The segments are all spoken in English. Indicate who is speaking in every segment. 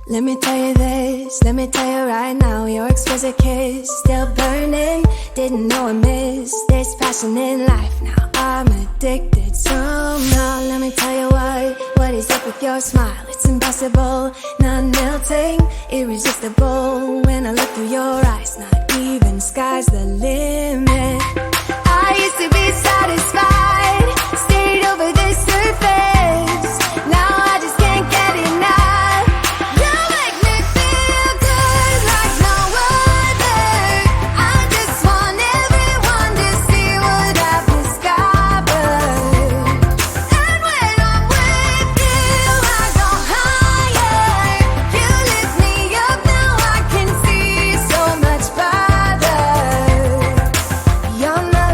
Speaker 1: Let me tell you this, let me tell you right now, your exquisite kiss, still burning, didn't know I missed this passion in life. Now I'm addicted somehow. Let me tell you what is up with your smile? It's impossible, not melting, irresistible. When I look through your eyes, not even sky's the limit. I used to be satisfied, stayed over the surface. Now I just can't get enough. You make me feel good like no other. I just want everyone to see what I've discovered. And when I'm with you, I go higher. You lift me up, now I can see so much farther. You're not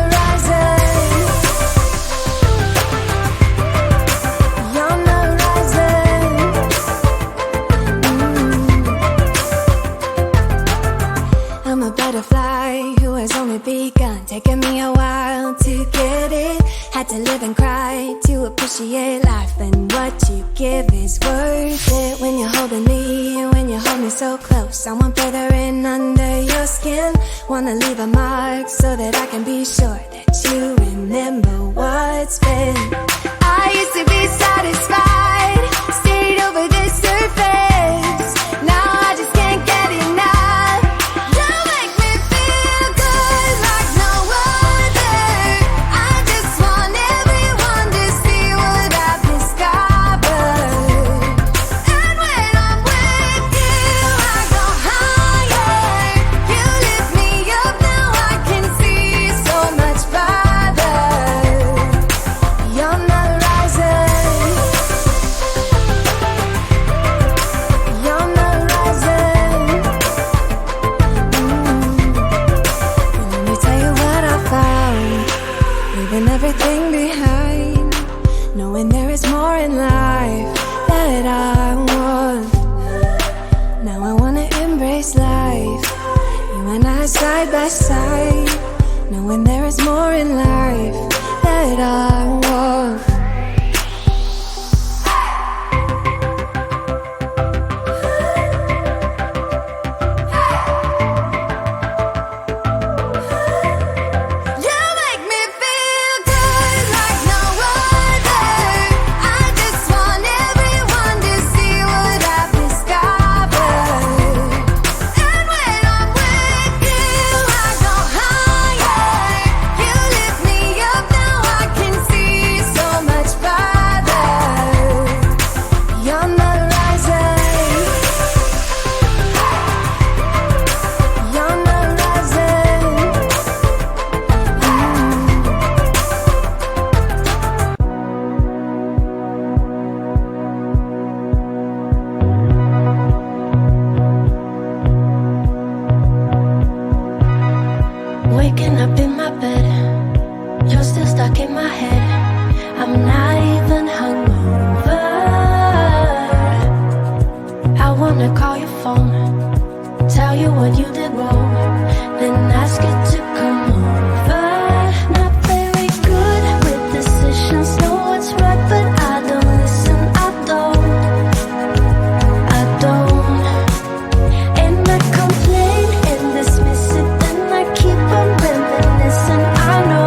Speaker 1: I'm a butterfly who has only begun, taking me a while to get it. Had to live and cry to appreciate life, and what you give is worth it. When you're holding me, when you hold me so close, I want further in under your skin. Wanna leave a mark so that I can be sure that you remember what's been. I used to be satisfied, stayed over the surface. Now I just can't get enough. You make me feel good like no other. I just want everyone to see what I've discovered. And when I'm with you, I go higher. You lift me up, now I can see so much farther. You're not rising. You're not rising. Let me tell you what I found. Leaving everything behind, knowing there is more in life that I want. Now I wanna embrace life, you and I side by side, knowing there is more in life that I want. You make me feel good like no other. I just want everyone to see what I've discovered. And when I'm with you, I go higher. You lift me up, now I can see so much farther. You're not rising. You're not rising. Waking up in my bed, you're still stuck in my head. I'm not even hungover. I wanna call your phone, tell you what you did wrong, then ask you to come over. Not very good with decisions, know what's right, but I don't listen. I don't. And I complain and dismiss it, then I keep on reminiscing. I know.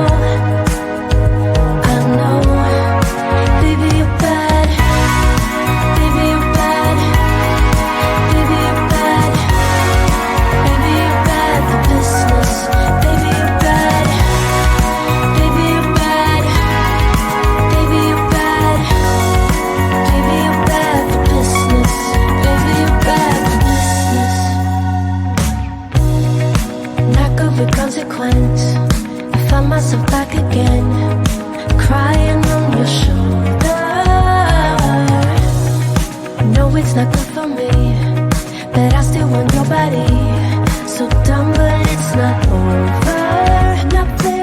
Speaker 1: Baby, you're bad. Baby, you're bad. Baby, you're bad. Baby, you're bad for business. Baby, you're bad. Baby, you're bad. Baby, you're bad. Baby, you're bad for business. Baby, you're bad for business. Not good with consequence. I find myself back again, crying on your shoulder. No, it's not good for me, but I still want your body. So dumb, but it's not over. Not very